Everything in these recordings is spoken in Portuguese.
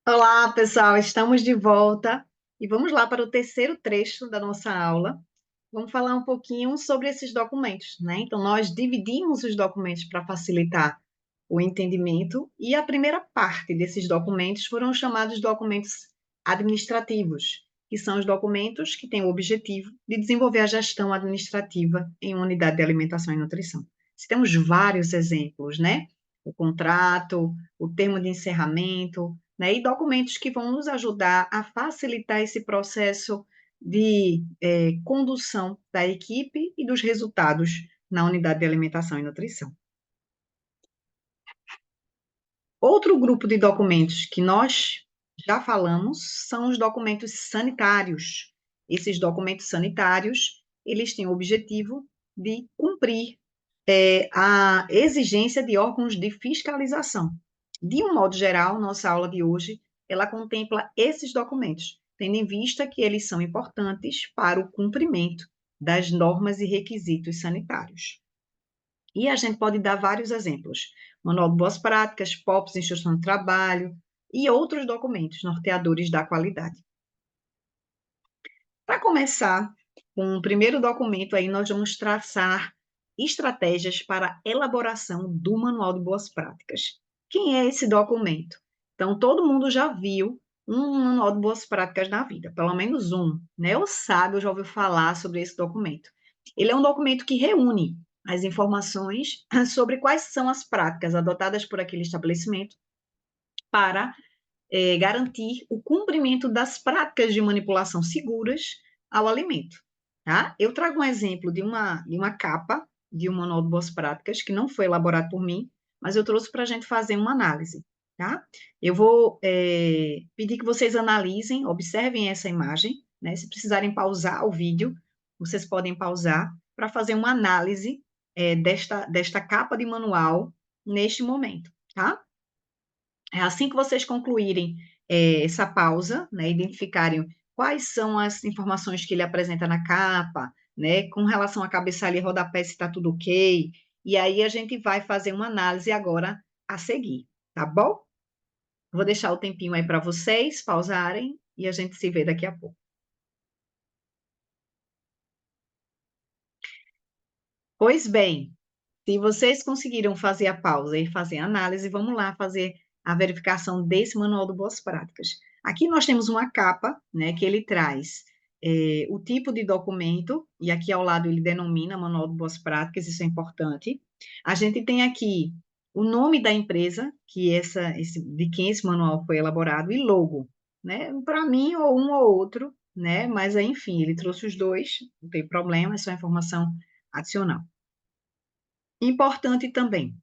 Olá, pessoal, estamos de volta e vamos lá para o terceiro trecho da nossa aula. Vamos falar um pouquinho sobre esses documentos, né? Então, nós dividimos os documentos para facilitar o entendimento e a primeira parte desses documentos foram chamados documentos administrativos, que são os documentos que têm o objetivo de desenvolver a gestão administrativa em uma unidade de alimentação e nutrição. Temos vários exemplos, né? O contrato, o termo de encerramento, né, e documentos que vão nos ajudar a facilitar esse processo de condução da equipe e dos resultados na unidade de alimentação e nutrição. Outro grupo de documentos que nós já falamos são os documentos sanitários. Esses documentos sanitários, eles têm o objetivo de cumprir a exigência de órgãos de fiscalização. De um modo geral, nossa aula de hoje, ela contempla esses documentos, tendo em vista que eles são importantes para o cumprimento das normas e requisitos sanitários. E a gente pode dar vários exemplos: Manual de Boas Práticas, POPs, Instrução de Trabalho e outros documentos norteadores da qualidade. Para começar, com o primeiro documento aí, nós vamos traçar estratégias para a elaboração do Manual de Boas Práticas. Quem é esse documento? Então, todo mundo já viu um Manual de Boas Práticas na vida, pelo menos um, né? Ou sabe, ou já ouviu falar sobre esse documento. Ele é um documento que reúne as informações sobre quais são as práticas adotadas por aquele estabelecimento para garantir o cumprimento das práticas de manipulação seguras ao alimento. Tá? Eu trago um exemplo de uma capa de um manual de boas práticas, que não foi elaborado por mim, mas eu trouxe para a gente fazer uma análise. Tá? Eu vou pedir que vocês analisem, observem essa imagem, né? Se precisarem pausar o vídeo, vocês podem pausar para fazer uma análise desta capa de manual neste momento, tá? Assim que vocês concluírem essa pausa, né, identificarem quais são as informações que ele apresenta na capa, né, com relação à cabeçalha e rodapé, se está tudo ok, e aí a gente vai fazer uma análise agora a seguir, tá bom? Vou deixar o tempinho aí para vocês pausarem e a gente se vê daqui a pouco. Pois bem, se vocês conseguiram fazer a pausa e fazer a análise, vamos lá fazer a verificação desse manual de boas práticas. Aqui nós temos uma capa, né, que ele traz o tipo de documento, e aqui ao lado ele denomina Manual de Boas Práticas, isso é importante. A gente tem aqui o nome da empresa, de quem esse manual foi elaborado, e logo, né? Para mim, ou um ou outro, né? Mas, enfim, ele trouxe os dois, não tem problema, é só informação adicional. Importante também,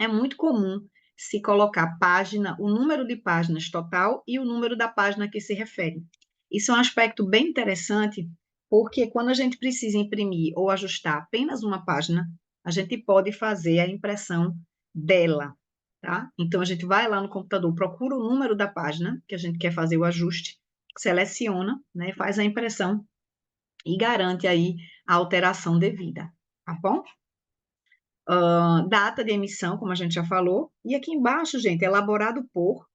é muito comum se colocar página, o número de páginas total e o número da página que se refere. Isso é um aspecto bem interessante, porque quando a gente precisa imprimir ou ajustar apenas uma página, a gente pode fazer a impressão dela, tá? Então, a gente vai lá no computador, procura o número da página que a gente quer fazer o ajuste, seleciona, né, faz a impressão e garante aí a alteração devida, tá bom? Data de emissão, como a gente já falou, e aqui embaixo, gente, elaborado por,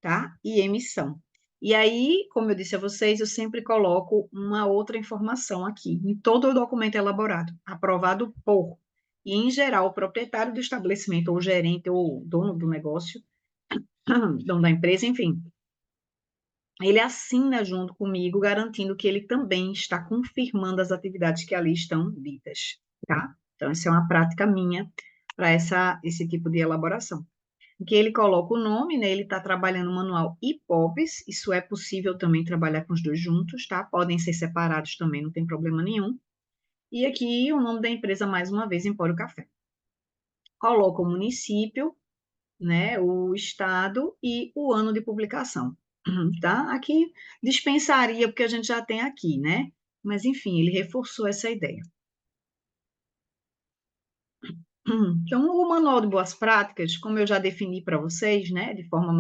tá? E emissão. E aí, como eu disse a vocês, eu sempre coloco uma outra informação aqui, em todo o documento elaborado, aprovado por. E, em geral, o proprietário do estabelecimento, ou gerente, ou dono do negócio, dono da empresa, enfim, ele assina junto comigo, garantindo que ele também está confirmando as atividades que ali estão ditas, tá? Então, essa é uma prática minha para esse tipo de elaboração. Em que ele coloca o nome, né? Ele está trabalhando no manual e POPs, isso é possível também trabalhar com os dois juntos, tá? Podem ser separados também, não tem problema nenhum. E aqui o nome da empresa, mais uma vez, Empório Café. Coloca o município, né? O estado e o ano de publicação, tá? Aqui dispensaria, porque a gente já tem aqui, né? Mas, enfim, ele reforçou essa ideia. Então, o Manual de Boas Práticas, como eu já defini para vocês, né, de forma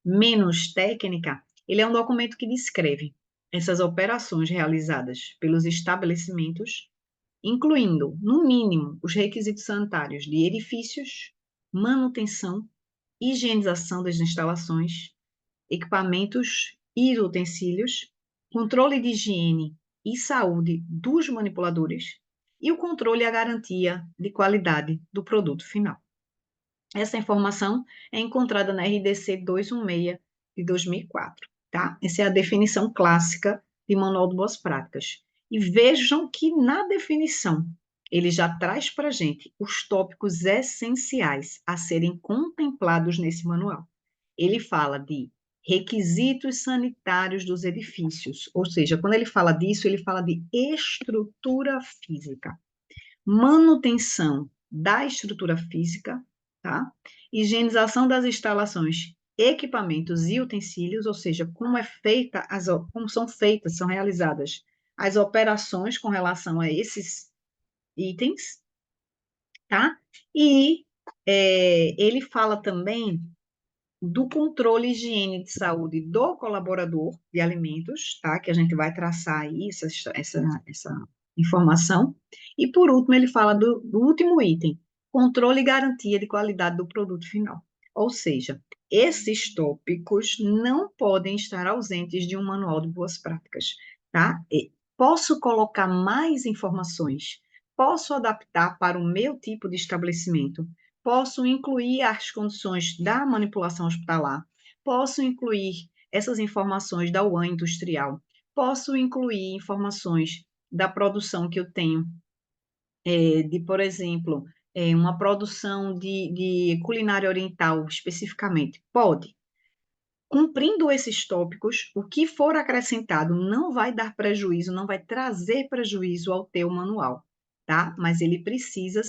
menos técnica, ele é um documento que descreve essas operações realizadas pelos estabelecimentos, incluindo, no mínimo, os requisitos sanitários de edifícios, manutenção, higienização das instalações, equipamentos e utensílios, controle de higiene e saúde dos manipuladores e o controle e a garantia de qualidade do produto final. Essa informação é encontrada na RDC 216 de 2004, tá? Essa é a definição clássica de Manual de Boas Práticas. E vejam que na definição ele já traz para a gente os tópicos essenciais a serem contemplados nesse manual. Ele fala de requisitos sanitários dos edifícios, ou seja, quando ele fala disso, ele fala de estrutura física, manutenção da estrutura física, tá? Higienização das instalações, equipamentos e utensílios, ou seja, como são feitas, são realizadas as operações com relação a esses itens, tá? E ele fala também do controle e higiene de saúde do colaborador de alimentos, tá? Que a gente vai traçar aí essa informação. E, por último, ele fala do último item, controle e garantia de qualidade do produto final. Ou seja, esses tópicos não podem estar ausentes de um manual de boas práticas, tá? Posso colocar mais informações, posso adaptar para o meu tipo de estabelecimento, posso incluir as condições da manipulação hospitalar, posso incluir essas informações da UAN industrial, posso incluir informações da produção que eu tenho, por exemplo, uma produção de culinária oriental especificamente. Pode. Cumprindo esses tópicos, o que for acrescentado não vai dar prejuízo, não vai trazer prejuízo ao teu manual, tá? Mas ele precisa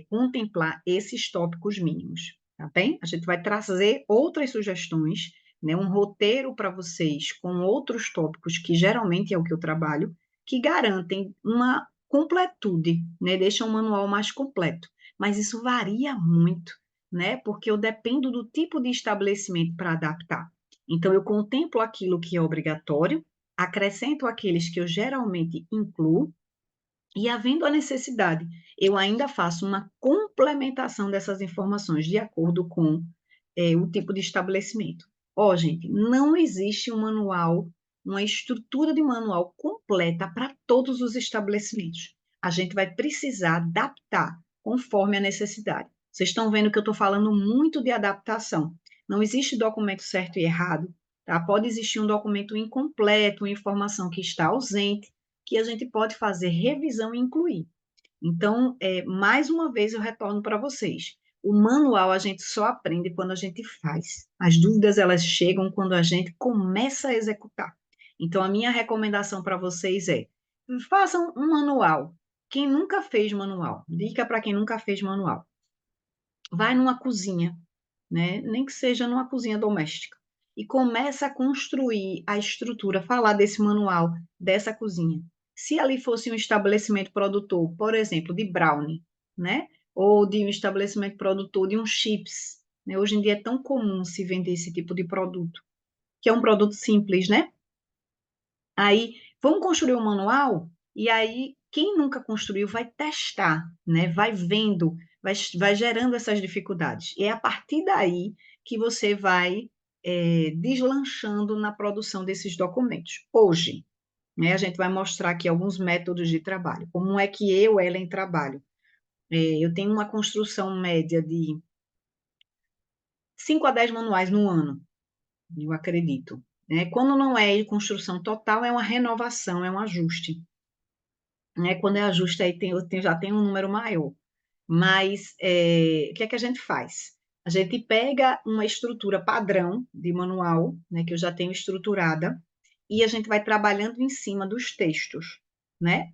contemplar esses tópicos mínimos, tá bem? A gente vai trazer outras sugestões, né, um roteiro para vocês com outros tópicos, que geralmente é o que eu trabalho, que garantem uma completude, né, deixam o manual mais completo. Mas isso varia muito, né, porque eu dependo do tipo de estabelecimento para adaptar. Então, eu contemplo aquilo que é obrigatório, acrescento aqueles que eu geralmente incluo, e havendo a necessidade, eu ainda faço uma complementação dessas informações de acordo com o tipo de estabelecimento. Ó, gente, não existe um manual, uma estrutura de manual completa para todos os estabelecimentos. A gente vai precisar adaptar conforme a necessidade. Vocês estão vendo que eu estou falando muito de adaptação. Não existe documento certo e errado, tá? Pode existir um documento incompleto, uma informação que está ausente, que a gente pode fazer revisão e incluir. Então, mais uma vez eu retorno para vocês. O manual a gente só aprende quando a gente faz. As dúvidas elas chegam quando a gente começa a executar. Então, a minha recomendação para vocês é: façam um manual. Quem nunca fez manual, dica para quem nunca fez manual. Vai numa cozinha, né? Nem que seja numa cozinha doméstica, e começa a construir a estrutura, falar desse manual, dessa cozinha. Se ali fosse um estabelecimento produtor, por exemplo, de brownie, né? Ou de um estabelecimento produtor de um chips, né? Hoje em dia é tão comum se vender esse tipo de produto, que é um produto simples, né? Aí, vamos construir um manual, e aí, quem nunca construiu vai testar, né? Vai vendo, vai gerando essas dificuldades. E é a partir daí que você vai deslanchando na produção desses documentos. Hoje, né, a gente vai mostrar aqui alguns métodos de trabalho. Como é que eu, Ellen, trabalho? Eu tenho uma construção média de 5 a 10 manuais no ano, eu acredito. Né? Quando não é construção total, é uma renovação, é um ajuste. Né? Quando é ajuste, aí já tem um número maior. Mas o que é que a gente faz? A gente pega uma estrutura padrão de manual, né, que eu já tenho estruturada, e a gente vai trabalhando em cima dos textos, né?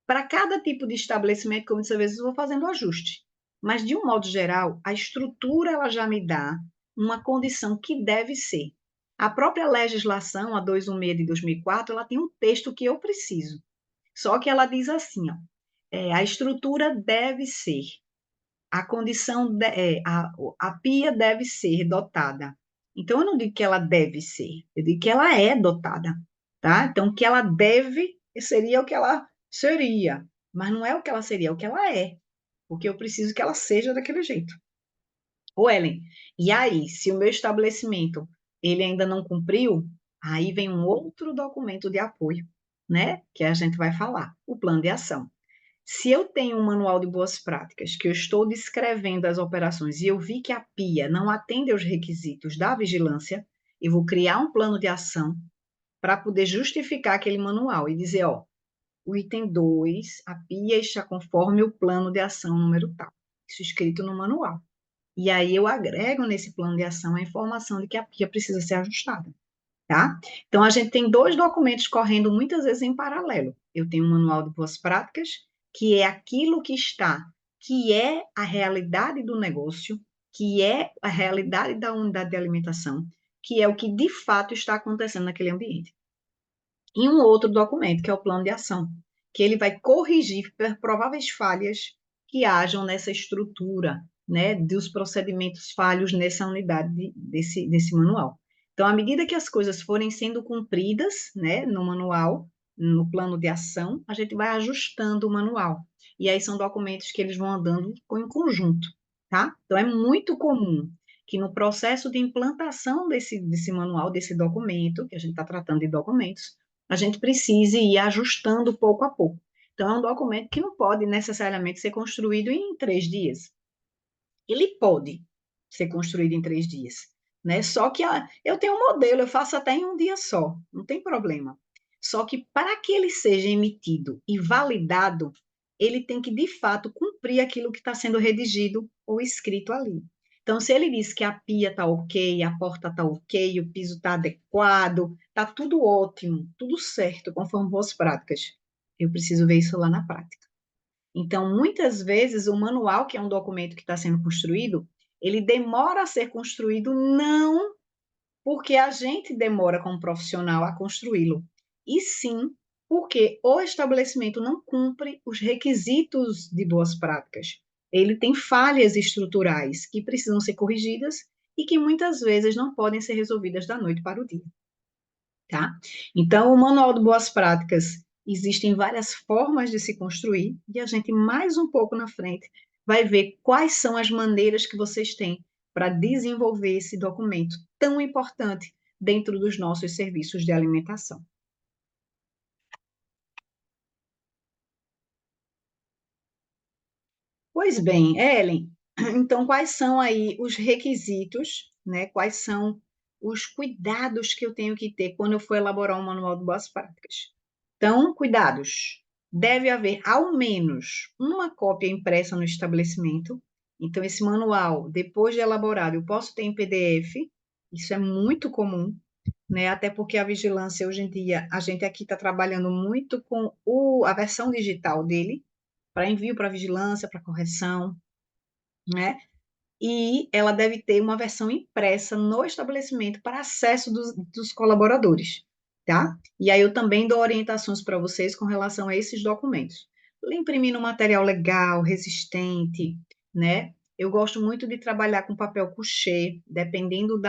Para cada tipo de estabelecimento, como disse, às vezes eu vou fazendo ajuste. Mas, de um modo geral, a estrutura ela já me dá uma condição que deve ser. A própria legislação, a 216 de 2004, ela tem um texto que eu preciso. Só que ela diz assim, ó, a estrutura deve ser, a condição, a pia deve ser dotada. Então, eu não digo que ela deve ser, eu digo que ela é dotada, tá? Então, o que ela deve seria o que ela seria, mas não é o que ela seria, é o que ela é, porque eu preciso que ela seja daquele jeito. Ô, Ellen, e aí, se o meu estabelecimento ele ainda não cumpriu, aí vem um outro documento de apoio, né? Que a gente vai falar, o plano de ação. Se eu tenho um manual de boas práticas, que eu estou descrevendo as operações e eu vi que a PIA não atende aos requisitos da vigilância, eu vou criar um plano de ação para poder justificar aquele manual e dizer, ó, o item 2, a PIA está conforme o plano de ação número tal. Isso escrito no manual. E aí eu agrego nesse plano de ação a informação de que a PIA precisa ser ajustada, tá? Então a gente tem dois documentos correndo muitas vezes em paralelo. Eu tenho um manual de boas práticas, que é aquilo que está, que é a realidade do negócio, que é a realidade da unidade de alimentação, que é o que de fato está acontecendo naquele ambiente. E um outro documento, que é o plano de ação, que ele vai corrigir prováveis falhas que hajam nessa estrutura, né, dos procedimentos falhos nessa unidade desse manual. Então, à medida que as coisas forem sendo cumpridas, né, no manual, no plano de ação, a gente vai ajustando o manual. E aí são documentos que eles vão andando em conjunto, tá? Então, é muito comum que no processo de implantação desse manual, desse documento, que a gente está tratando de documentos, a gente precise ir ajustando pouco a pouco. Então, é um documento que não pode necessariamente ser construído em 3 dias. Ele pode ser construído em 3 dias, né? Só que eu tenho um modelo, eu faço até em um dia só, não tem problema. Só que para que ele seja emitido e validado, ele tem que, de fato, cumprir aquilo que está sendo redigido ou escrito ali. Então, se ele diz que a pia está ok, a porta está ok, o piso está adequado, está tudo ótimo, tudo certo, conforme boas práticas, eu preciso ver isso lá na prática. Então, muitas vezes, o manual, que é um documento que está sendo construído, ele demora a ser construído não porque a gente demora como profissional a construí-lo, e sim porque o estabelecimento não cumpre os requisitos de boas práticas. Ele tem falhas estruturais que precisam ser corrigidas e que muitas vezes não podem ser resolvidas da noite para o dia, tá? Então, o manual de boas práticas existem várias formas de se construir e a gente mais um pouco na frente vai ver quais são as maneiras que vocês têm para desenvolver esse documento tão importante dentro dos nossos serviços de alimentação. Pois bem, Ellen, então quais são aí os requisitos, né? Quais são os cuidados que eu tenho que ter quando eu for elaborar um manual de boas práticas? Então, cuidados. Deve haver ao menos uma cópia impressa no estabelecimento. Então, esse manual, depois de elaborado, eu posso ter em PDF. Isso é muito comum, né? Até porque a vigilância, hoje em dia, a gente aqui está trabalhando muito com a versão digital dele, para envio para vigilância, para correção, né? E ela deve ter uma versão impressa no estabelecimento para acesso dos colaboradores, tá? E aí eu também dou orientações para vocês com relação a esses documentos. Imprimir um material legal, resistente, né? Eu gosto muito de trabalhar com papel couché, dependendo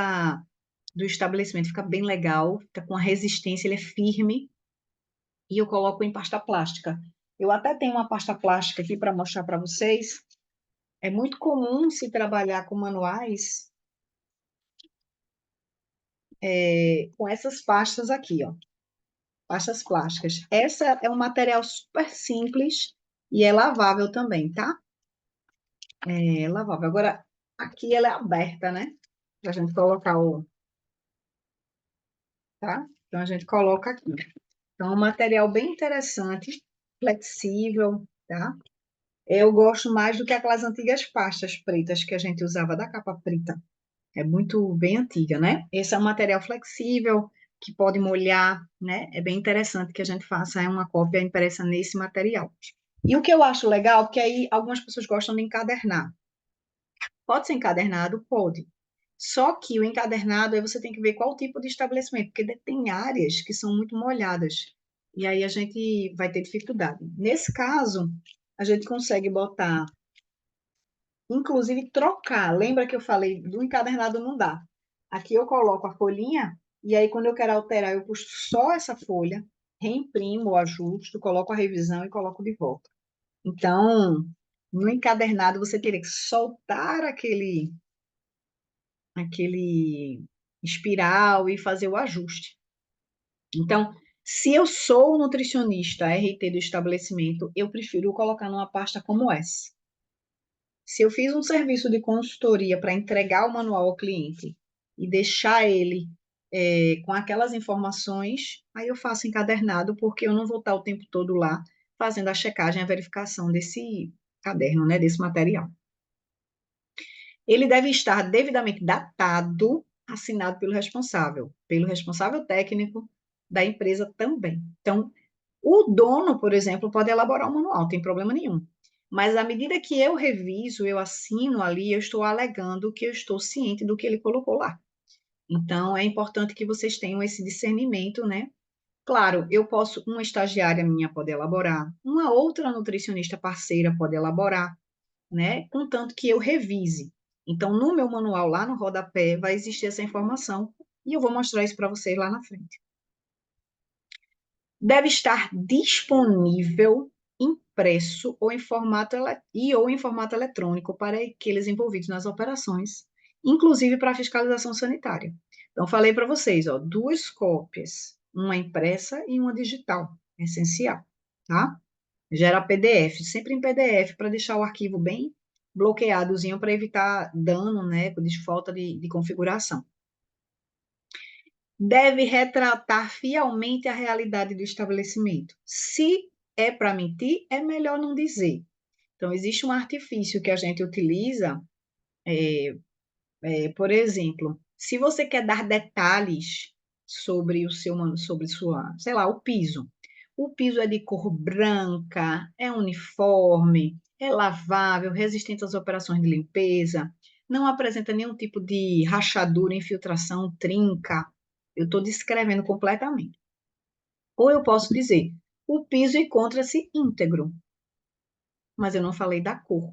do estabelecimento, fica bem legal, fica com a resistência, ele é firme, e eu coloco em pasta plástica. Eu até tenho uma pasta plástica aqui para mostrar para vocês. É muito comum se trabalhar com manuais com essas pastas aqui, ó, pastas plásticas. Essa é um material super simples e é lavável também, tá? É lavável. Agora, aqui ela é aberta, né? Pra gente colocar tá? Então a gente coloca aqui. Então, é um material bem interessante, flexível, tá? Eu gosto mais do que aquelas antigas pastas pretas que a gente usava da capa preta. É muito bem antiga, né? Esse é um material flexível que pode molhar, né? É bem interessante que a gente faça uma cópia impressa nesse material. E o que eu acho legal, porque aí algumas pessoas gostam de encadernar. Pode ser encadernado? Pode. Só que o encadernado, aí você tem que ver qual tipo de estabelecimento, porque tem áreas que são muito molhadas. E aí a gente vai ter dificuldade. Nesse caso, a gente consegue botar, inclusive trocar. Lembra que eu falei do encadernado não dá. Aqui eu coloco a folhinha e aí quando eu quero alterar, eu puxo só essa folha, reimprimo, ajusto, coloco a revisão e coloco de volta. Então, no encadernado você teria que soltar aquele espiral e fazer o ajuste. Então, se eu sou nutricionista RT do estabelecimento, eu prefiro colocar numa pasta como essa. Se eu fiz um serviço de consultoria para entregar o manual ao cliente e deixar ele com aquelas informações, aí eu faço encadernado, porque eu não vou estar o tempo todo lá fazendo a checagem, a verificação desse caderno, né, desse material. Ele deve estar devidamente datado, assinado pelo responsável técnico da empresa também. Então, o dono, por exemplo, pode elaborar um manual, não tem problema nenhum. Mas à medida que eu reviso, eu assino ali, eu estou alegando que eu estou ciente do que ele colocou lá. Então, é importante que vocês tenham esse discernimento, né? Claro, eu posso, uma estagiária minha pode elaborar, uma outra nutricionista parceira pode elaborar, né? Contanto que eu revise. Então, no meu manual, lá no rodapé, vai existir essa informação e eu vou mostrar isso para vocês lá na frente. Deve estar disponível, impresso ou em formato eletrônico para aqueles envolvidos nas operações, inclusive para a fiscalização sanitária. Então, falei para vocês, ó, 2 cópias, uma impressa e uma digital, essencial, tá? Gera PDF, sempre em PDF, para deixar o arquivo bem bloqueadozinho, para evitar dano, né, de falta de configuração. Deve retratar fielmente a realidade do estabelecimento. Se é para mentir, é melhor não dizer. Então, existe um artifício que a gente utiliza, por exemplo, se você quer dar detalhes sobre sobre sua, sei lá, o piso. O piso é de cor branca, é uniforme, é lavável, resistente às operações de limpeza, não apresenta nenhum tipo de rachadura, infiltração, trinca. Eu estou descrevendo completamente. Ou eu posso dizer, o piso encontra-se íntegro, mas eu não falei da cor,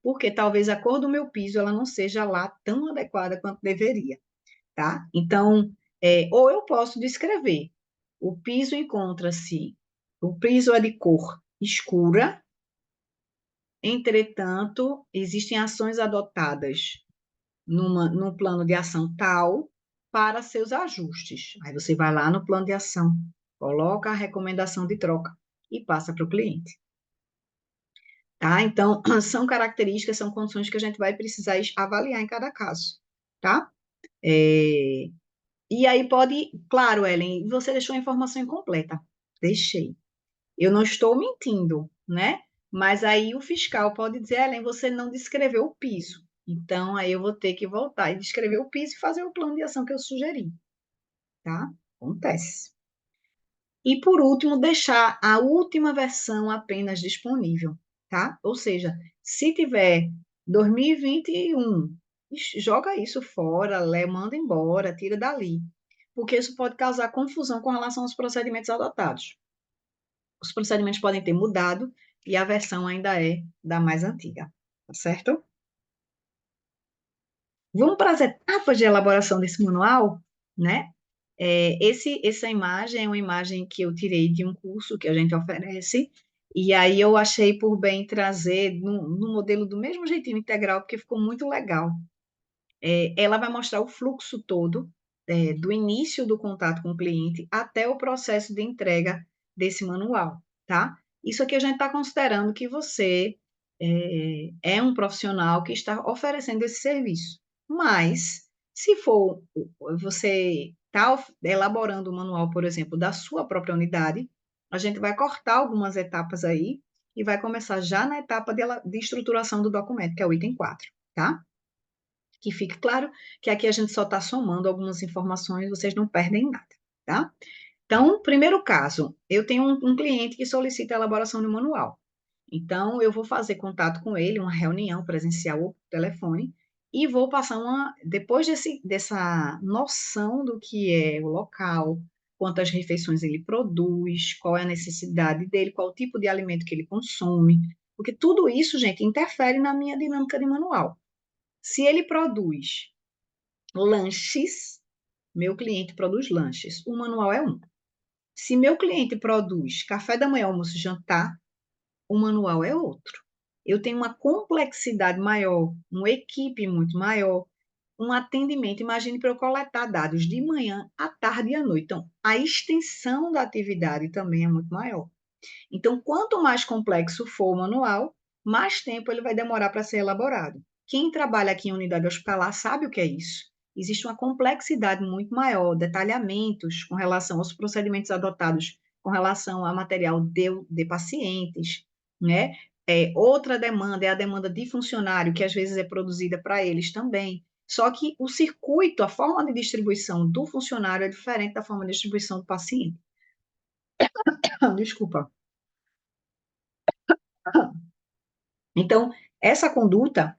porque talvez a cor do meu piso ela não seja lá tão adequada quanto deveria, tá? Então, ou eu posso descrever, o piso é de cor escura, entretanto, existem ações adotadas num plano de ação tal para seus ajustes. Aí você vai lá no plano de ação, coloca a recomendação de troca e passa para o cliente. Tá? Então, são características, são condições que a gente vai precisar avaliar em cada caso, tá? É, E aí pode, claro, Ellen, você deixou a informação incompleta. Deixei. Eu não estou mentindo, né? Mas aí o fiscal pode dizer, Ellen, você não descreveu o piso. Então, aí eu vou ter que voltar e descrever o piso e fazer o plano de ação que eu sugeri, tá? Acontece. E, por último, deixar a última versão apenas disponível, tá? Ou seja, se tiver 2021, joga isso fora, manda embora, tira dali, porque isso pode causar confusão com relação aos procedimentos adotados. Os procedimentos podem ter mudado e a versão ainda é da mais antiga, tá certo? Vamos para as etapas de elaboração desse manual, né? Essa imagem é uma imagem que eu tirei de um curso que a gente oferece, e aí eu achei por bem trazer no modelo do mesmo jeitinho integral, porque ficou muito legal. Ela vai mostrar o fluxo todo, do início do contato com o cliente até o processo de entrega desse manual, tá? Isso aqui a gente está considerando que você é um profissional que está oferecendo esse serviço. Mas, se for você está elaborando o manual, por exemplo, da sua própria unidade, a gente vai cortar algumas etapas aí e vai começar já na etapa de estruturação do documento, que é o item 4, tá? Que fique claro que aqui a gente só está somando algumas informações, vocês não perdem nada, tá? Então, primeiro caso, eu tenho um cliente que solicita a elaboração de um manual. Então, eu vou fazer contato com ele, uma reunião presencial ou por telefone, e vou passar depois dessa noção do que é o local, quantas refeições ele produz, qual é a necessidade dele, qual o tipo de alimento que ele consome, porque tudo isso, gente, interfere na minha dinâmica de manual. Se ele produz lanches, meu cliente produz lanches, o manual é um. Se meu cliente produz café da manhã, almoço e jantar, o manual é outro. Eu tenho uma complexidade maior, uma equipe muito maior. um atendimento, imagine para eu coletar dados de manhã, à tarde e à noite. Então, a extensão da atividade também é muito maior. Então, quanto mais complexo for o manual, mais tempo ele vai demorar para ser elaborado. Quem trabalha aqui em unidade hospitalar sabe o que é isso. Existe uma complexidade muito maior, detalhamentos com relação aos procedimentos adotados com relação a material de pacientes, né? Outra demanda é a demanda de funcionário, que às vezes é produzida para eles também. Só que o circuito, a forma de distribuição do funcionário é diferente da forma de distribuição do paciente. Desculpa. Então, essa conduta,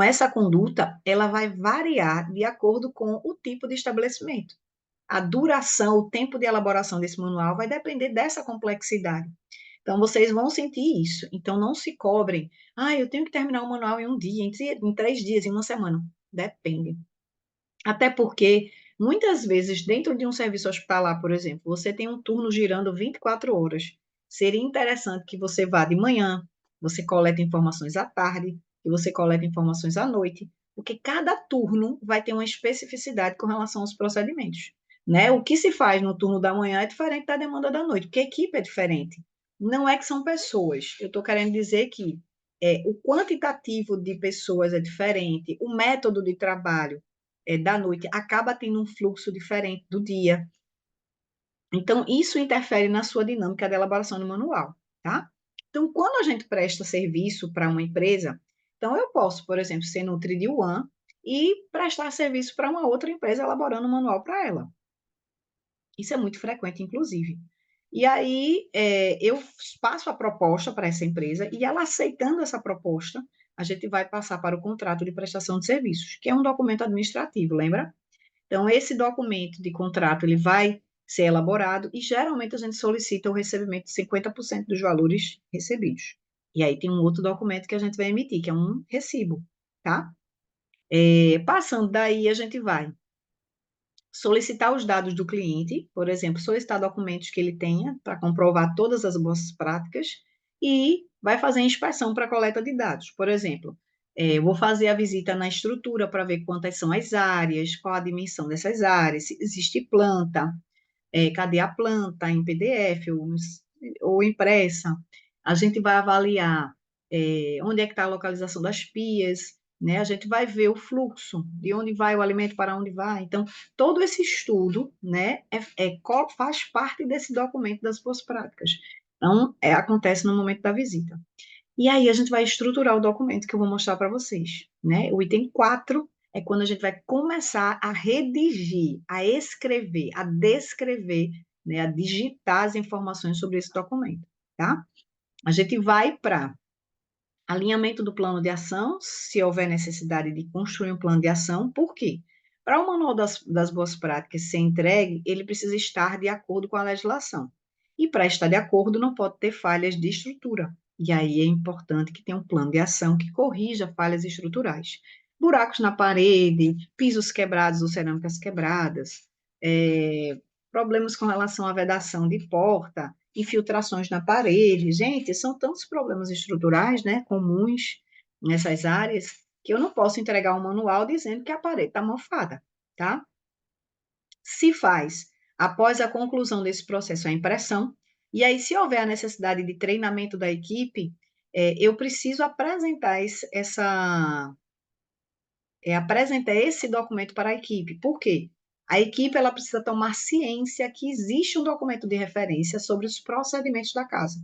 essa conduta, ela vai variar de acordo com o tipo de estabelecimento. A duração, o tempo de elaboração desse manual vai depender dessa complexidade. Então, vocês vão sentir isso. Então, não se cobrem. Ah, eu tenho que terminar o manual em um dia, em 3 dias, em uma semana. Depende. Até porque, muitas vezes, dentro de um serviço hospitalar, por exemplo, você tem um turno girando 24 horas. Seria interessante que você vá de manhã, você coleta informações à tarde, e você coleta informações à noite, porque cada turno vai ter uma especificidade com relação aos procedimentos. Né? O que se faz no turno da manhã é diferente da demanda da noite, porque a equipe é diferente. Não é que são pessoas. Eu estou querendo dizer que o quantitativo de pessoas é diferente, o método de trabalho da noite acaba tendo um fluxo diferente do dia. Então, isso interfere na sua dinâmica de elaboração do manual, tá? Então, quando a gente presta serviço para uma empresa, então eu posso, por exemplo, ser Nutri de One e prestar serviço para uma outra empresa elaborando um manual para ela. Isso é muito frequente, inclusive. E aí, eu passo a proposta para essa empresa e ela aceitando essa proposta, a gente vai passar para o contrato de prestação de serviços, que é um documento administrativo, lembra? Então, esse documento de contrato, ele vai ser elaborado e, geralmente, a gente solicita o recebimento de 50% dos valores recebidos. E aí tem um outro documento que a gente vai emitir, que é um recibo, tá? Passando daí, a gente vai solicitar os dados do cliente, por exemplo, solicitar documentos que ele tenha para comprovar todas as boas práticas e vai fazer a inspeção para coleta de dados. Por exemplo, eu vou fazer a visita na estrutura para ver quantas são as áreas, qual a dimensão dessas áreas, se existe planta, cadê a planta em PDF ou impressa. A gente vai avaliar onde é que está a localização das pias, né? A gente vai ver o fluxo, de onde vai o alimento, para onde vai. Então, todo esse estudo, né, faz parte desse documento das boas práticas. Então, acontece no momento da visita. E aí a gente vai estruturar o documento que eu vou mostrar para vocês, né? O item 4 é quando a gente vai começar a redigir, a escrever, a descrever, né, a digitar as informações sobre esse documento, tá? A gente vai para alinhamento do plano de ação, se houver necessidade de construir um plano de ação, por quê? Para o manual das boas práticas ser entregue, ele precisa estar de acordo com a legislação. E para estar de acordo, não pode ter falhas de estrutura. E aí é importante que tenha um plano de ação que corrija falhas estruturais. Buracos na parede, pisos quebrados ou cerâmicas quebradas, problemas com relação à vedação de porta, infiltrações na parede. Gente, são tantos problemas estruturais, né, comuns nessas áreas, que eu não posso entregar um manual dizendo que a parede está mofada, tá? Se faz após a conclusão desse processo a impressão, e aí, se houver a necessidade de treinamento da equipe, eu preciso apresentar apresentar esse documento para a equipe. Por quê? A equipe ela precisa tomar ciência que existe um documento de referência sobre os procedimentos da casa,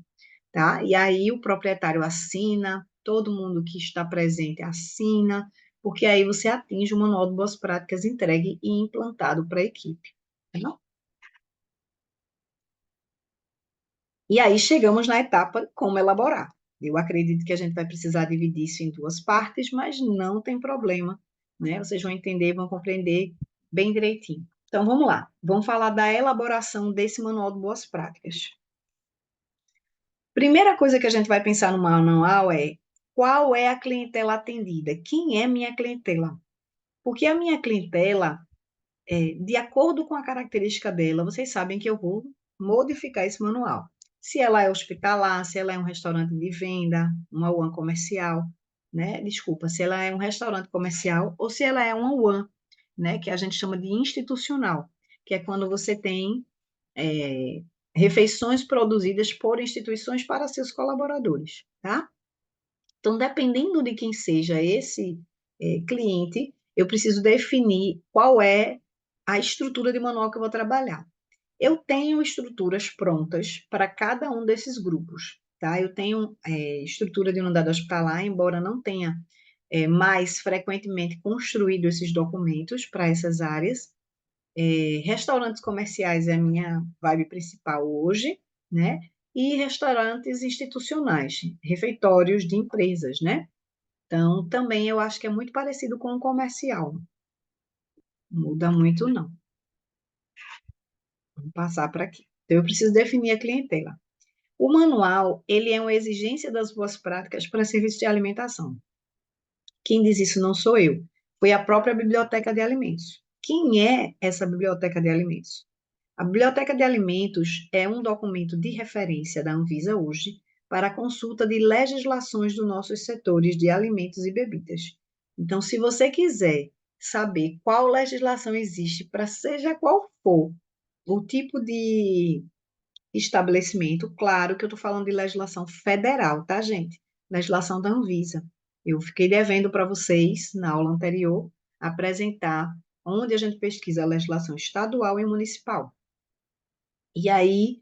tá? E aí o proprietário assina, todo mundo que está presente assina, porque aí você atinge o manual de boas práticas entregue e implantado para a equipe, tá bom? E aí chegamos na etapa como elaborar. Eu acredito que a gente vai precisar dividir isso em duas partes, mas não tem problema, né? Vocês vão entender, vão compreender bem direitinho. Então vamos lá, vamos falar da elaboração desse manual de boas práticas. Primeira coisa que a gente vai pensar no manual é qual é a clientela atendida? Quem é minha clientela? Porque a minha clientela, de acordo com a característica dela, vocês sabem que eu vou modificar esse manual. se ela é hospitalar, se ela é um restaurante de venda, uma UAN comercial, né? Desculpa, se ela é um restaurante comercial ou se ela é uma UAN, né? Que a gente chama de institucional, que é quando você tem é, refeições produzidas por instituições para seus colaboradores, tá? Então, dependendo de quem seja esse cliente, eu preciso definir qual é a estrutura de manual que eu vou trabalhar. Eu tenho estruturas prontas para cada um desses grupos, tá? Eu tenho estrutura de unidade hospitalar, embora não tenha mais frequentemente construído esses documentos para essas áreas. Restaurantes comerciais é a minha vibe principal hoje, né? E restaurantes institucionais, refeitórios de empresas, né? Então, também eu acho que é muito parecido com o comercial. Não muda muito, não. Vamos passar para aqui. Então, eu preciso definir a clientela. O manual, ele é uma exigência das boas práticas para serviço de alimentação. Quem diz isso não sou eu, foi a própria Biblioteca de Alimentos. Quem é essa Biblioteca de Alimentos? A Biblioteca de Alimentos é um documento de referência da Anvisa hoje para a consulta de legislações dos nossos setores de alimentos e bebidas. Então, se você quiser saber qual legislação existe para seja qual for o tipo de estabelecimento, claro que eu estou falando de legislação federal, tá, gente? Legislação da Anvisa. Eu fiquei devendo para vocês, na aula anterior, apresentar onde a gente pesquisa a legislação estadual e municipal. E aí,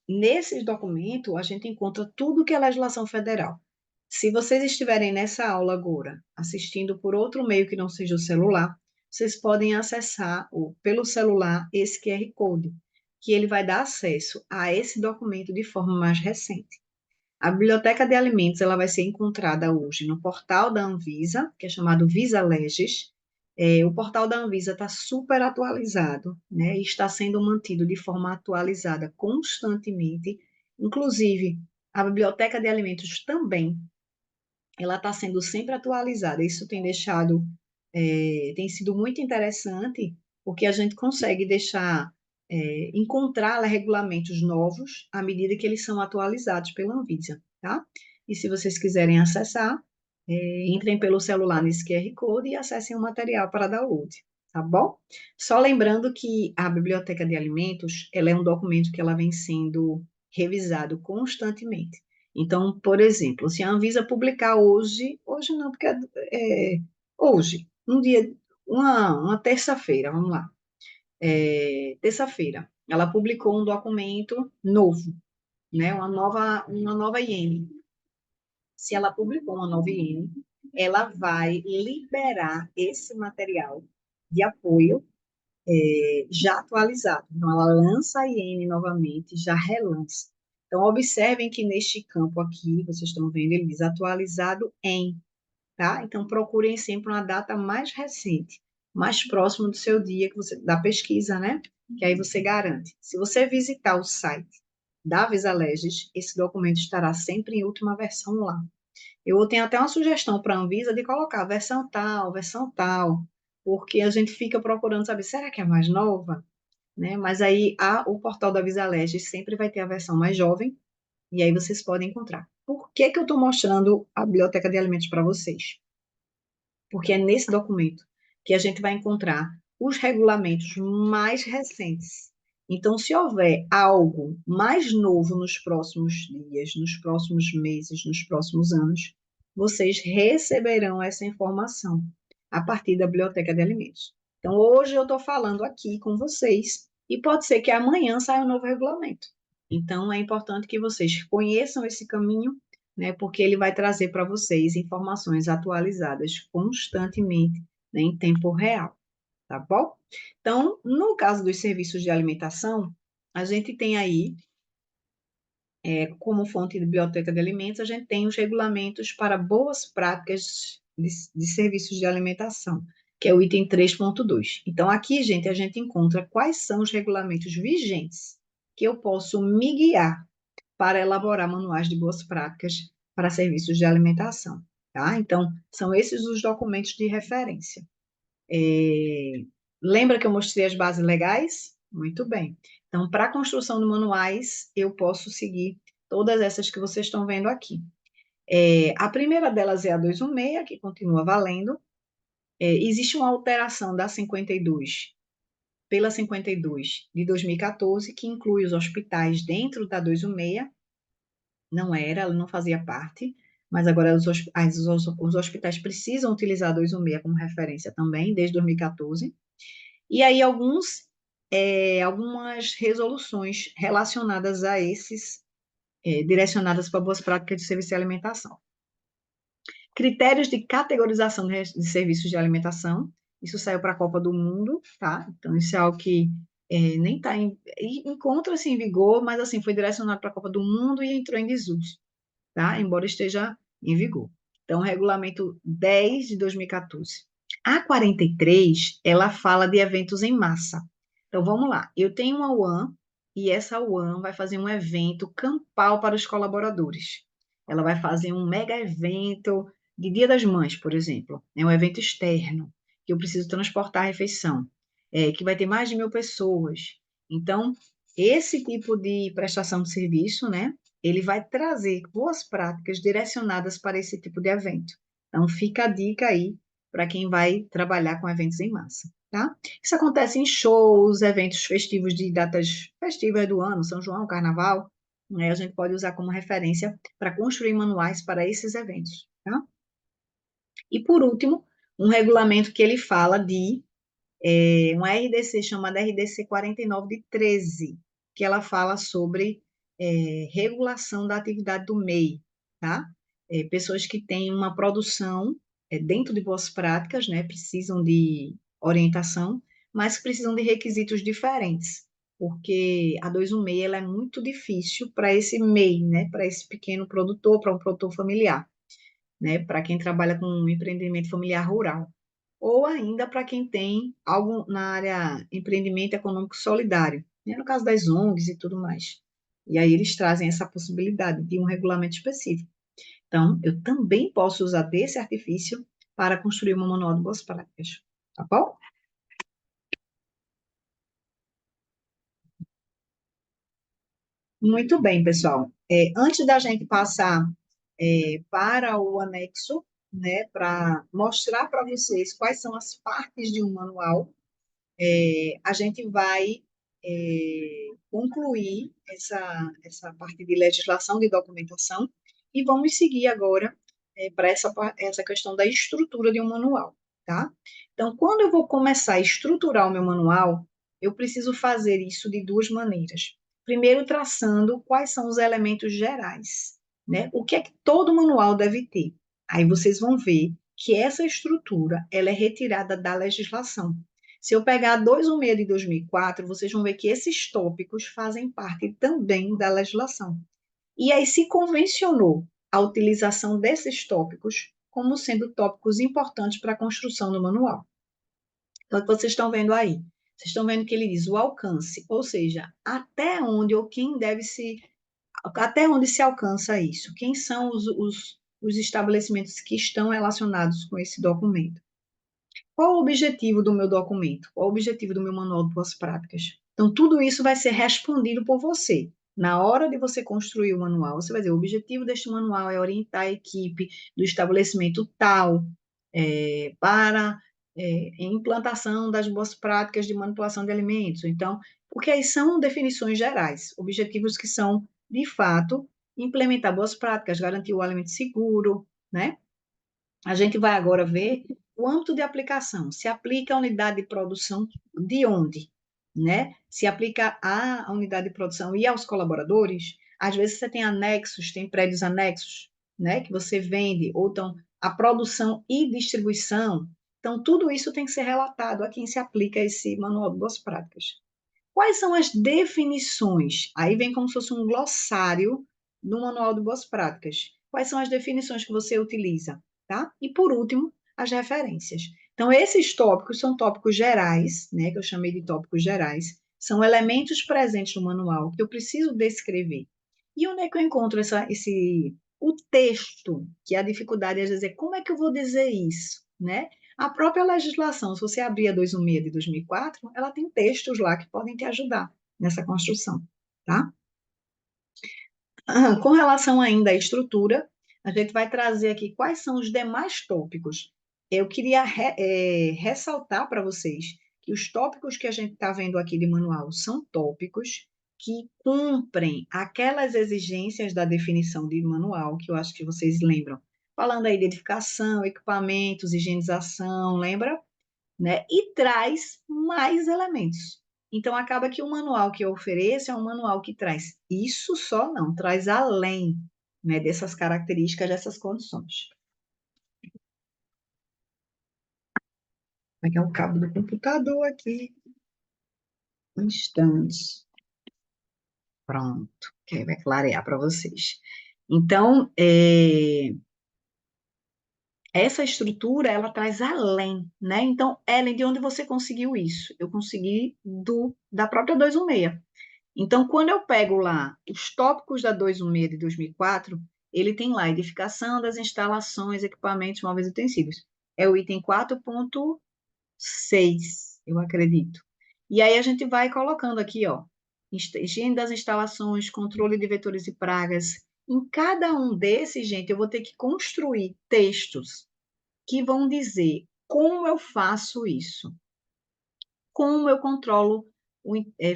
nesses documentos, a gente encontra tudo que é legislação federal. Se vocês estiverem nessa aula agora, assistindo por outro meio que não seja o celular, vocês podem acessar pelo celular esse QR Code, que ele vai dar acesso a esse documento de forma mais recente. A Biblioteca de Alimentos ela vai ser encontrada hoje no portal da Anvisa, que é chamado VisaLegis. O portal da Anvisa está super atualizado, né? E está sendo mantido de forma atualizada constantemente. Inclusive, a Biblioteca de Alimentos também, ela está sendo sempre atualizada. Isso tem deixado, tem sido muito interessante, porque a gente consegue deixar, encontrar regulamentos novos à medida que eles são atualizados pela Anvisa, tá? E se vocês quiserem acessar, entrem pelo celular nesse QR Code e acessem o material para download, tá bom? Só lembrando que a Biblioteca de Alimentos, ela é um documento que ela vem sendo revisado constantemente. Então, por exemplo, se a Anvisa publicar hoje não, porque hoje, um dia, uma terça-feira, vamos lá, terça-feira, ela publicou um documento novo, né, uma nova IN. Se ela publicou uma nova IN, ela vai liberar esse material de apoio já atualizado. Então, ela lança a IN novamente, já relança. Então, observem que neste campo aqui, vocês estão vendo, ele diz atualizado em, tá? Então, procurem sempre uma data mais recente, mais próximo do seu dia que você, da pesquisa, né? Que aí você garante. Se você visitar o site da VisaLegis, esse documento estará sempre em última versão lá. Eu tenho até uma sugestão para a Anvisa de colocar versão tal, porque a gente fica procurando saber, será que é mais nova? Né? Mas aí o portal da VisaLegis sempre vai ter a versão mais jovem, e aí vocês podem encontrar. Por que que eu estou mostrando a biblioteca de alimentos para vocês? Porque é nesse documento que a gente vai encontrar os regulamentos mais recentes. Então, se houver algo mais novo nos próximos dias, nos próximos meses, nos próximos anos, vocês receberão essa informação a partir da Biblioteca de Alimentos. Então, hoje eu estou falando aqui com vocês e pode ser que amanhã saia um novo regulamento. Então, é importante que vocês conheçam esse caminho, né, porque ele vai trazer para vocês informações atualizadas constantemente, né, em tempo real, tá bom? Então, no caso dos serviços de alimentação, a gente tem aí, como fonte de biblioteca de alimentos, a gente tem os regulamentos para boas práticas de serviços de alimentação, que é o item 3.2. Então, aqui, gente, a gente encontra quais são os regulamentos vigentes que eu posso me guiar para elaborar manuais de boas práticas para serviços de alimentação, tá? Então, são esses os documentos de referência. Lembra que eu mostrei as bases legais? Muito bem. Então, para a construção de manuais, eu posso seguir todas essas que vocês estão vendo aqui. A primeira delas é a 216, que continua valendo. Existe uma alteração da 52 pela 52 de 2014, que inclui os hospitais dentro da 216. Não era, ela não fazia parte, mas agora os hospitais precisam utilizar a 216 como referência também, desde 2014. E aí algumas resoluções relacionadas a esses, direcionadas para boas práticas de serviço de alimentação. Critérios de categorização de serviços de alimentação, isso saiu para a Copa do Mundo, tá? Então, isso é algo que nem está encontra-se em vigor, mas assim, foi direcionado para a Copa do Mundo e entrou em desuso, tá? Embora esteja em vigor. Então, Regulamento 10 de 2014. A 43, ela fala de eventos em massa. Então, vamos lá. Eu tenho uma UAN e essa UAN vai fazer um evento campal para os colaboradores. Ela vai fazer um mega evento de Dia das Mães, por exemplo. É um evento externo, que eu preciso transportar a refeição, que vai ter mais de 1.000 pessoas. Então, esse tipo de prestação de serviço, né, ele vai trazer boas práticas direcionadas para esse tipo de evento. Então, fica a dica aí para quem vai trabalhar com eventos em massa, tá? Isso acontece em shows, eventos festivos de datas festivas do ano, São João, Carnaval, né? A gente pode usar como referência para construir manuais para esses eventos, tá? E, por último, um regulamento que ele fala de uma RDC chamada RDC 49 de 13, que ela fala sobre regulação da atividade do MEI, tá? Pessoas que têm uma produção dentro de boas práticas, né, precisam de orientação, mas precisam de requisitos diferentes, porque a 216 ela é muito difícil para esse MEI, né, para esse pequeno produtor, para um produtor familiar, né, para quem trabalha com um empreendimento familiar rural ou ainda para quem tem algo na área empreendimento econômico solidário, né? No caso das ONGs e tudo mais. E aí eles trazem essa possibilidade de um regulamento específico. Então, eu também posso usar desse artifício para construir uma manual de boas práticas, tá bom? Muito bem, pessoal. Antes da gente passar para o anexo, né, para mostrar para vocês quais são as partes de um manual, a gente vai concluir essa parte de legislação de documentação e vamos seguir agora para essa questão da estrutura de um manual, tá? Então, quando eu vou começar a estruturar o meu manual, eu preciso fazer isso de duas maneiras. Primeiro, traçando quais são os elementos gerais, né? O que é que todo manual deve ter? Aí vocês vão ver que essa estrutura, ela é retirada da legislação. Se eu pegar a 216 de 2004, vocês vão ver que esses tópicos fazem parte também da legislação. E aí se convencionou a utilização desses tópicos como sendo tópicos importantes para a construção do manual. Então, o que vocês estão vendo aí? Vocês estão vendo que ele diz o alcance, ou seja, até onde ou quem deve se. Até onde se alcança isso? Quem são os estabelecimentos que estão relacionados com esse documento? Qual o objetivo do meu documento? Qual o objetivo do meu manual de boas práticas? Então, tudo isso vai ser respondido por você. Na hora de você construir o manual, você vai dizer: o objetivo deste manual é orientar a equipe do estabelecimento tal para implantação das boas práticas de manipulação de alimentos. Então, porque aí são definições gerais, objetivos que são, de fato, implementar boas práticas, garantir o alimento seguro, né? A gente vai agora ver o âmbito de aplicação. Se aplica à unidade de produção de onde? Né? Se aplica à unidade de produção e aos colaboradores, às vezes você tem anexos, tem prédios anexos, né? Que você vende, ou então a produção e distribuição. Então, tudo isso tem que ser relatado a quem se aplica esse manual de boas práticas. Quais são as definições? Aí vem como se fosse um glossário do Manual de Boas Práticas. Quais são as definições que você utiliza? Tá? E, por último, as referências. Então, esses tópicos são tópicos gerais, né, que eu chamei de tópicos gerais, são elementos presentes no manual que eu preciso descrever. E onde é que eu encontro o texto, que é a dificuldade é dizer como é que eu vou dizer isso, né? A própria legislação, se você abrir a 216 de 2004, ela tem textos lá que podem te ajudar. nessa construção, tá? Com relação ainda à estrutura, a gente vai trazer aqui quais são os demais tópicos. Eu queria ressaltar para vocês que os tópicos que a gente está vendo aqui de manual são tópicos que cumprem aquelas exigências da definição de manual, que eu acho que vocês lembram. Falando aí de edificação, equipamentos, higienização, lembra? Né? E traz mais elementos. Então, acaba que o manual que eu ofereço é um manual que traz isso só não, traz além, né, dessas características, dessas condições. Vou pegar o cabo do computador aqui, um instante. Pronto, que aí vai clarear para vocês. Então, essa estrutura, ela traz além, né? Então, Ellen, de onde você conseguiu isso? Eu consegui da própria 216. Então, quando eu pego lá os tópicos da 216 de 2004, ele tem lá edificação das instalações, equipamentos, móveis e utensílios. É o item 4.6, eu acredito. E aí a gente vai colocando aqui, ó, higiene das instalações, controle de vetores e pragas. Em cada um desses, gente, eu vou ter que construir textos que vão dizer como eu faço isso, como eu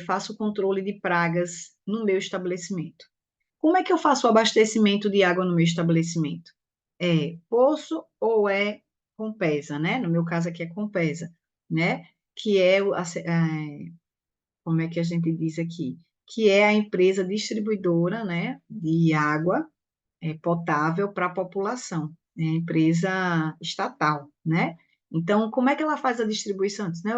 faço o controle de pragas no meu estabelecimento. Como é que eu faço o abastecimento de água no meu estabelecimento? É poço ou é Compesa, né? No meu caso aqui é Compesa, né? Que é, como é que a gente diz aqui? Que é a empresa distribuidora, né, de água potável para a população, é empresa estatal, né? Então, como é que ela faz a distribuição? Antes, né?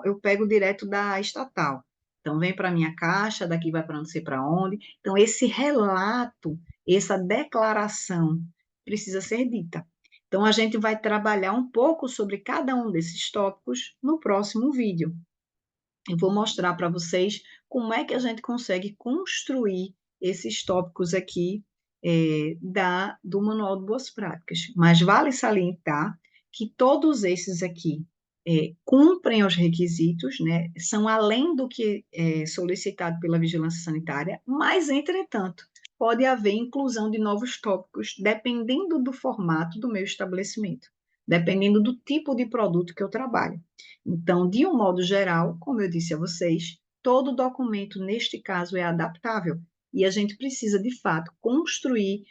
Eu pego direto da estatal. Então, vem para a minha caixa, daqui vai para não sei para onde. Então, esse relato, essa declaração precisa ser dita. Então, a gente vai trabalhar um pouco sobre cada um desses tópicos no próximo vídeo. Eu vou mostrar para vocês como é que a gente consegue construir esses tópicos aqui do Manual de Boas Práticas. Mas vale salientar que todos esses aqui cumprem os requisitos, né? São além do que é solicitado pela Vigilância Sanitária, mas, entretanto, pode haver inclusão de novos tópicos, dependendo do formato do meu estabelecimento, dependendo do tipo de produto que eu trabalho. Então, de um modo geral, como eu disse a vocês, todo documento, neste caso, é adaptável e a gente precisa, de fato, construir,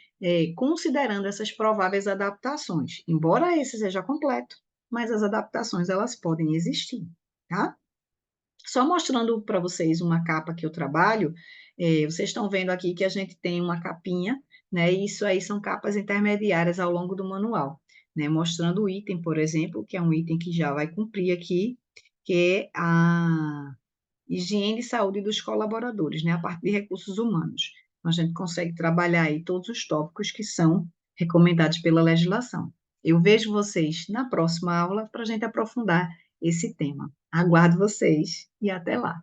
considerando essas prováveis adaptações. Embora esse seja completo, mas as adaptações, elas podem existir, tá? Só mostrando para vocês uma capa que eu trabalho, vocês estão vendo aqui que a gente tem uma capinha, né? E isso aí são capas intermediárias ao longo do manual, né? Mostrando o item, por exemplo, que é um item que já vai cumprir aqui, que é a higiene e saúde dos colaboradores, né? A parte de recursos humanos. Então, a gente consegue trabalhar aí todos os tópicos que são recomendados pela legislação. Eu vejo vocês na próxima aula para a gente aprofundar esse tema. Aguardo vocês e até lá.